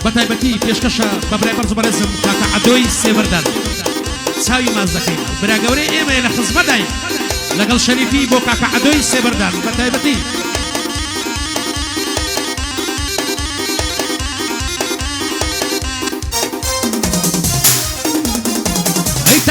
بەتایبەتی پێشکەشە بە برای بەرز و بەرزم کاکە عەدۆی سێبەردان چاوی ماز دەکەین برا گەورەی ئێمە لە خزمەتداین لەگەڵ شەریفی بۆ کاکە عەدۆی سێبەردان بەتایبەتی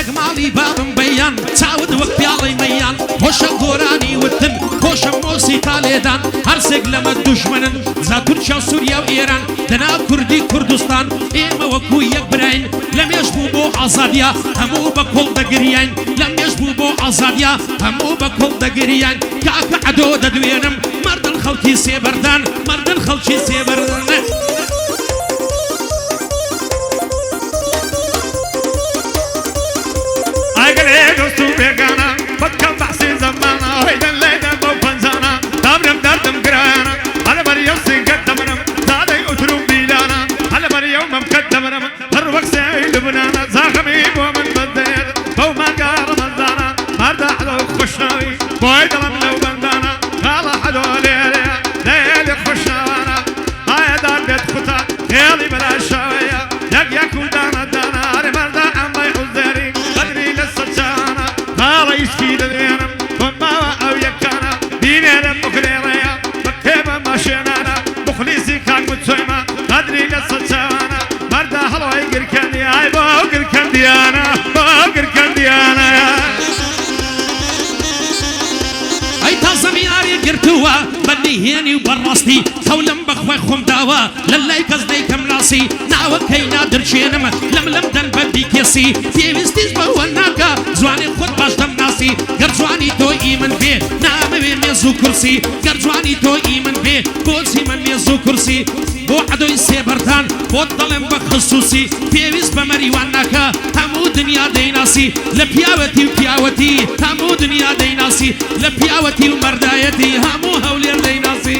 تەگماڵی بابم بەیان چاود وەک پیاڵەی مەیان خۆشە گۆرانی وتن خۆشە مۆسیقا لێدان هەرسێک لەمە دوژمنن زا تورکیا و سووریا و ئێران دەنا کوردی کوردستان ئێمە وەکو یەک براین لە مێش بوو بۆ ئازادیا هەموو بە کۆڵ دەگریان لە مێش بوو بۆ ئازادیا هەموو بە کۆڵ دەگریان کاکە عەدۆ دەدوێنم مەردن خەڵکی سێبەردان مەردن خەڵکی سێبەردان دوستو بێگانە بەکەم بەحسی زەمانە هەیدەن لێدە بەو پەنجانە دابرم دەردم گرانە هەلە بەریەو سینگەت دەمرم زادەی ئوتر و بیلانە هەلە بەریەو مەمکەت دەمرم هەر وەک سێی لبنانە زاخەمی بۆ من بەدێت بەو مانگا ڕەمەزانە مەردە عەدۆ خۆشناوی بۆی دڵم لەو بەندانە خاڵە عەدۆ لێرەیە لێلی خۆشناوانە ئایا دار بێت خوتا هێڵی بەلا شاوەیە یەک یەک و دانە دانە هەرێ مەردە ئەمەی عوزێری قەدری لە سەرچانە هاڵە ئیسکی دەدوێنم بۆماوە ئەو یەکانە بینێرە بخرێڕەیە بە کتێبە ماشێنانە مخلیسی کاک بچۆیمە قەدری لە سەرچانە مەردە هەڵۆی گرکەندی ئای بۆ ئەو گرکەندیانە بۆ ئەو گرکەندیانە ئەی تا زەمیاری گرتووە بەنی هێنی و بەڕاستی هەولم بەخوای خۆم داوە لە لای کەس دەیکەم ناسی ناوەکەی نادرچێنم لەم دەن بەبی کێسی پێویستیش بەوە ناکە جوانی خۆت باش دەمناسی گەر جوانی تۆئی من بێ نامەوێ مێز و کورسی گەر جوانی تۆئی من بێ بۆچی من مێز و کورسی بۆ عەدۆی سێبەردان بۆ دەڵێم بە خصوصی پێویست بە مەریوان ناکە هەموو دنیا دەیناسی لە پیاوەتی و پیاوەتی هەموو دنیا دەیناسی لە پیاوەتی و مەردایەتی هەموو هەولێر دەیناسی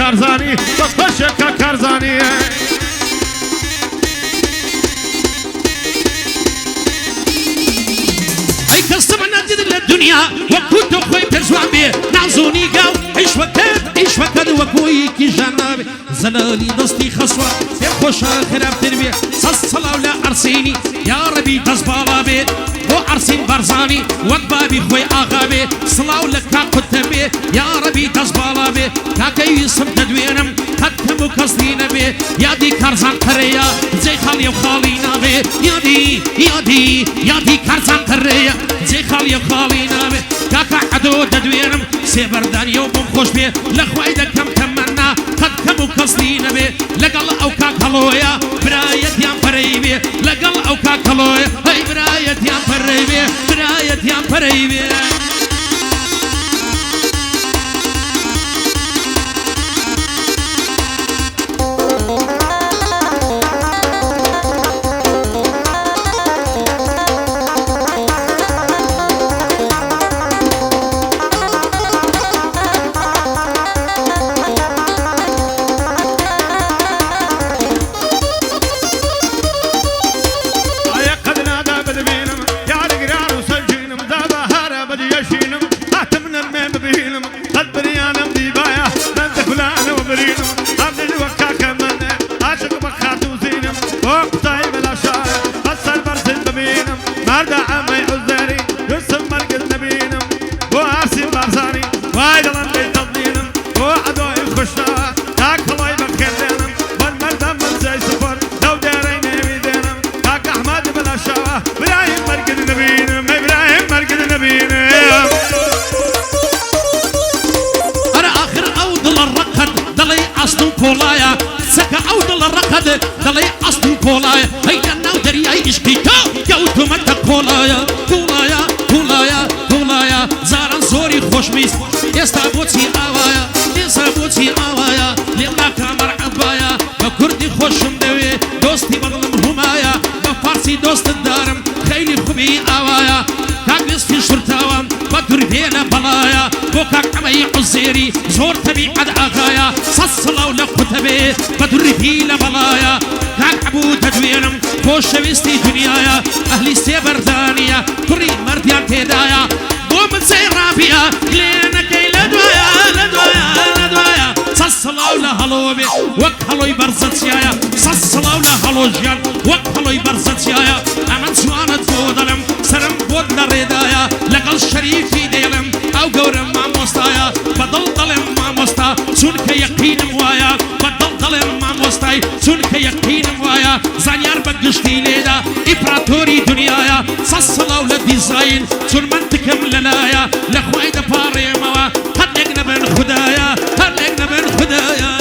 کارزانی بەخۆشێکە کارزانیە ئەی کەسە نەدید لە دنیا وەکو تۆ خۆی پێزوان بێ نازوونی گاو ئیشوەکەت وەکویکی ژانابێ زەلالی دەستی خەسوە پێم خۆشە خراپتر بێ سەد سەڵاو لە ئەرسینی یا ڕەبی دەست باڵا بێ بۆ ئەرسین بەرزانی وەک بابی خۆی ئاغا بێ سڵاو لە کاکوتە بێ یا ڕەبی دەست باڵا بێ کاکەی ویسم دەدوێنم قەتکەم و کەستی نەبێ یادی کارزان قەرەیە جێی خاڵیە و خاڵی نابێ یادی کارزان قەرەیە جێی خاڵیە و خاڵی نابێ کاکە عەدۆ دەدوێنم سێبەردانیە و بۆم خۆش بێ لە خوای دەکەم تەمەنا قەتکەم و کەستی نەبێ لەگەڵ ئەو کاک هەڵۆیە برایەتیان پەرەی بێ لەگەڵ ئەو کاک هەڵۆیە هەی برایەتیان پەرەی بێ برایەتیان پەرەی بێ قد نادى بدبينم يا القرار وسجينم ذا بهارة بدي يشي هذا دلي أصل كولايا هيدا ناو درياي إشكي كوتو متى كولايا كولايا كولايا كولايا زارن زوري خوشميس يستابوتي آوايا يستابوتي آوايا لما كامر عبايا بكردي خوشم دوي دوستي بغلم همايا بفارسي دوست الدارم خيلي خبي آوايا كاقلس في شرطاوام بدر بينا بلايا بوكاك عمي عزيري زور تبي عد آغايا صصلاو لقتبي بدر بينا بلايا كاك عبو تدوينم بوش شويستي دنيايا أهلي سيبردانيا كري مرديان تيدايا قوم تسير رابيا لينا كي لدوايا لدوايا لدوايا صصلاو لهالوبي وك هالوي برزتيايا صصلاو لهالوجيان وك هالوي برزتيايا أمن سوانا تودلم سرم بود لردايا لقل شريفي ديلم أو قورم ما مستايا بدل ظلم ما مستا سنك يقين موايا بدل ظلم ما مستاي سنك يقين موايا زانيار بقشتي ليدا إبراتوري دنيايا صصلاو لديزاين سن منتكم للايا لخواي دفاري موا هل لقنا بين خدايا هل لقنا بين خدايا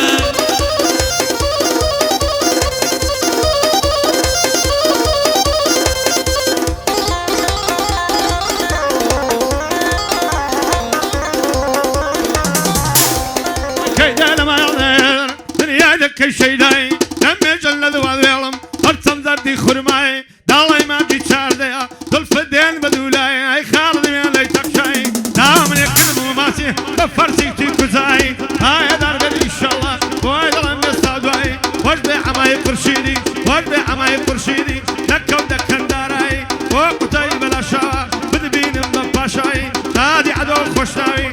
كي شيداي لم يجل ذو العلم ارتم زردي خرماي دالي ما جي شارديا دل فدين بدولاي اي خالد من لي تكشاي دام يكلمو ماسي بفرسي تيكوزاي هاي دار قد ان شاء الله واي ظلم يستعدواي وجبي عماي قرشيدي وجبي عماي قرشيدي دكو دكن داراي وقتاي بلا شوا بدبين بباشاي نادي عدو خوشناوي